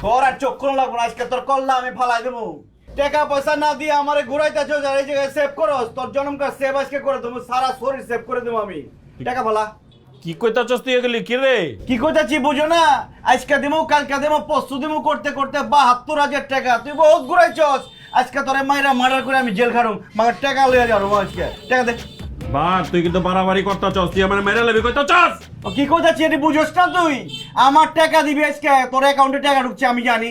তোর আর চক্ষু লাগবো না, আজকে তোর কল্লা আমি ফালাই দেবো। টাকা পয়সা না দিয়ে আমারে ঘুরাইতেছ, এই জায়গায় সেভ করো, তোর জন্মকার সেভ আজকে করে দেবো, সারা শরীর সেভ করে দেবো আমি। টাকা ফালা। কি কইতাছস তুই এগুলি? কি রে? কি কইতাছি বুঝো না? আজকে দিমু, কালকে দিমু, পরশু দিমু করতে করতে ৭২,০০০ টাকা। তুই বহুত ঘুরাইছস, আজকে তোরে মাইরা মার্ডার করে আমি জেল খাড়ুম, মাগার টাকা লইয়া যাবো আজকে। টাকা দে। বাহ, তুই কিন্তু বাড়াবাড়ি করতাছস, তুই আমার মেরে লেবি কইতাছস। ও কি কইতাছি এটি বুঝোস না তুই? আমার টাকা দিবি আজকে, তোর অ্যাকাউন্টে টাকা ঢুকছে আমি জানি।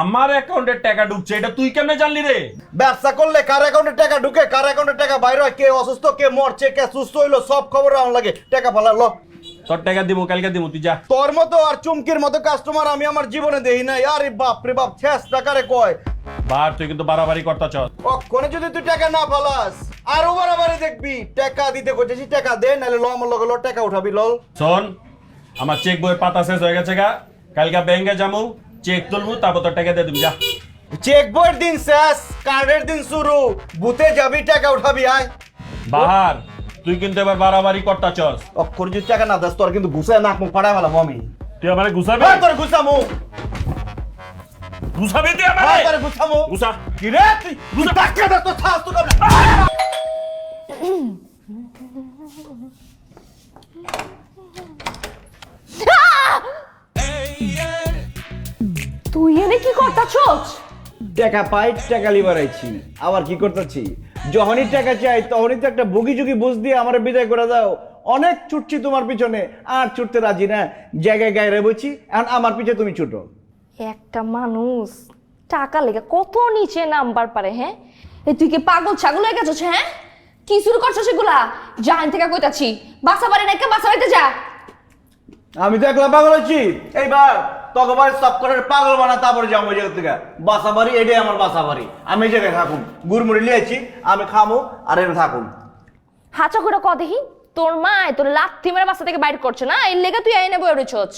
আমার অ্যাকাউন্টে টাকা ঢুকছে এটা তুই কেমনে জানলি রে? ব্যবসা করলে কার অ্যাকাউন্টে টাকা ঢুকে, কার অ্যাকাউন্টে টাকা বাইরে হয়, কে অসুস্থ, কে মরছে, কে সুস্থ হইলো, সব খবর আমার লাগে। টাকা ফালা ল। তোর টাকা দিব, কালকে দিব, তুই যা। তোর মতো আর চুমকির মতো কাস্টমার আমি আমার জীবনে দেই নাই। আরে বাপ রে বাপ, শেষ টাকারে কয়। বাহ, তুই কিন্তু বাড়াবাড়ি করতাছস। কখনো যদি তুই টাকা না ফালাস আরো বাড়াবাড়ি দেখবি। টাকা দিতে কইতেছি, টাকা দে, নাহলে ল আমার লগে ল, টাকা উঠাবি লল। শোন, আমার চেক বইয়ের পাতা শেষ হয়ে গেছে গা, কালকে ব্যাংকে যাবো, চেক তুলবো, তারপর তোর টাকা দিয়ে দিবি, যা। চেক বইয়ের দিন শেষ, কার্ডের দিন শুরু। বুথে যাবি, টাকা উঠাবি। আয় বাহার, তুই কিন্তু এবার বাড়াবাড়ি করতাছস। অক্ষর যদি টাকা না দাস, তোর কিন্তু ঘুষায় নাক মুখ ফাড়াই ফেলাম আমি। তুই আমারে গুছাবি? হ্যাঁ, তোর ঘুষামু। গুছাবি তুই হ্যাঁ, আমারে? তোর ঘুষামু। গুছা। কি রে তুই টাকা দে, তোর থাস তো কম না। তুই এনে কি করতাছস? টাকা পাই, টাকা লিবারাইছি, আবার কি করতেছি? যখনই টাকা চাই তখনই তো একটা বুগি চুগি বুঝ দিয়ে আমার বিদায় করে দাও। অনেক ছুটছি তোমার পিছনে, আর ছুটতে রাজি না। জায়গায় গায়ে রেবছি, এখন আমার পিছে তুমি ছুটো। একটা মানুষ টাকা লেগে কত নিচে নাম্বার পারে। হ্যাঁ, এই তুই কি পাগল ছাগল হয়ে গেছিস? হ্যাঁ, কি শুরু করছিস এগুলা? জান থেকে কইতাছি, বাসা বাড়ি নাকি, বাসা বাড়িতে যা। আমি তো একলা পাগল হচ্ছি। এইবার তোকে বাড়ি সব করে পাগল বানা, তারপরে যাবো ওই জায়গা থেকে। বাসা বাড়ি, এটাই আমার বাসা বাড়ি। আমি এই জায়গায় থাকুন, গুড়মুড়ি লিয়েছি, আমি খামো আর এনে থাকুন। হাঁচা করে ক দেখি, তোর মা তোর লাথি মেরে বাসা থেকে বাইর করছে না, এই লেগে তুই এনে বই উঠেছস।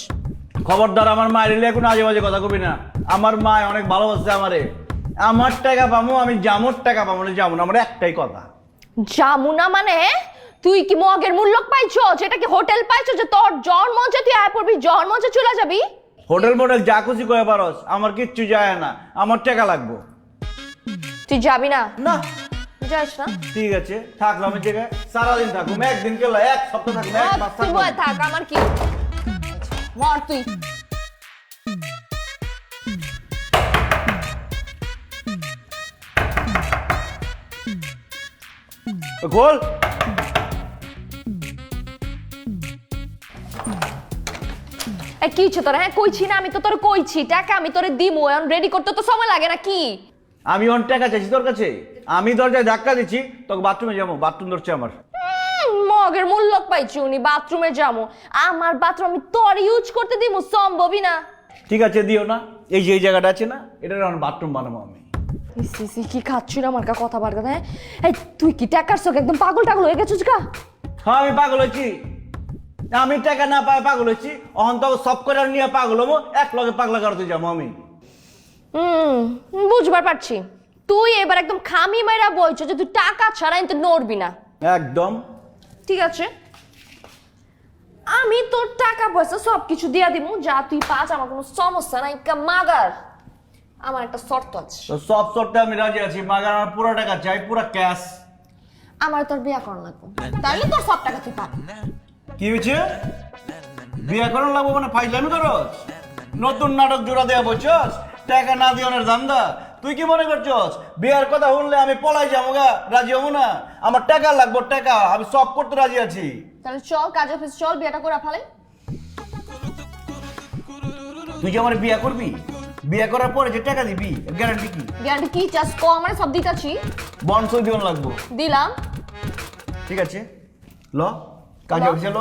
খবরদার আমার মায়ের লিয়ে কোনো আজে বাজে কথা কবি না। আমার মা অনেক ভালোবাসছে আমারে। আমার টাকা পাবো, আমি জামুর টাকা পাবো না, জামুন আমার একটাই কথা। জামুনা মানে? তুই কি মগের মূল্য পাইছস? এটা কি হোটেল পাইছস যে তোর জন্ম যে তুই আয় পড়বি, জন্ম যে চলে যাবি? হোটেল মোটেল যা খুশি কয়ে পারস, আমার কিচ্ছু যায় না, আমার টাকা লাগবো। তুই যাবি না? না যাস না? ঠিক আছে, থাকলাম এই জায়গায় সারাদিন থাকুম, একদিন কেলা, এক সপ্তাহ থাকুম, এক মাস তুই থাকুম। বয় থাক, আমার কি মর তুই। গোল কি হচ্ছে তোর? হ্যাঁ, কইছি না আমি তো তোর কইছি টাকা আমি তোরে দিমু, এখন রেডি করতে তো সময় লাগে না কি? আমি অনেক টাকা চাইছি তোর কাছে, আমি দরজায় ধাক্কা দিচ্ছি, তোকে বাথরুমে যাবো, বাথরুম ধরছে আমার। মগের মূল্য পাইছি উনি, বাথরুমে যাবো? আমার বাথরুম আমি তোর ইউজ করতে দিমু? সম্ভবই না। ঠিক আছে, দিও না। এই যে এই জায়গাটা আছে না, এটা আমার বাথরুম বানাবো আমি। কি খাচ্ছি না আমার কথা বার্তা? হ্যাঁ, এই তুই কি টাকার শোক একদম পাগল টাগল হয়ে গেছিস গা? হ্যাঁ, আমি পাগল হচ্ছি। আমি টাকা না পাই পাগল হচ্ছি, অহন তো সব করে নিয়ে পাগল হবো, এক লগে পাগলা করতে যাবো আমি। বুঝবার পারছি। তুই এবার একদম খামি মেরা বলছো যে তুই টাকা ছাড়া কিন্তু নড়বি না। একদম ঠিক আছে, আমি তোর টাকা পয়সা সবকিছু দিয়া দিব, যা তুই পাস, আমার কোনো সমস্যা নাই। মাগার আমার একটা শর্ত আছে। তো সব শর্তে আমি রাজি আছি, মাগার আমার পুরো টাকা চাই, পুরো ক্যাশ। আমার তোর বিয়া করা লাগবে, তাহলে তোর সব টাকা তুই পাবি। কি হয়েছে? বিয়ে করার লাগবো মানে ফাইজলামি করস? নতুন নাটক জোড়া দেয়া বলছস? টাকা না দিওনের ধান্দা? তুই কি মনে করছস বিয়ার কথা শুনলে আমি পলাই যাবো গা, রাজি হবো না? আমার টাকা লাগবো, টাকা আমি সব করতে রাজি আছি। তাহলে চল কাজ অফিস চল, বিয়েটা করে ফেলে। তুই যে আমার বিয়ে করবি, বিয়ে করার পরে যে টাকা দিবি, গ্যারান্টি কি? গ্যারান্টি কি চাস কো? আমার সব দিতাছি। বন্ড সই দিওন লাগবো। দিলাম। ঠিক আছে, ল কাজ অফিসে ল।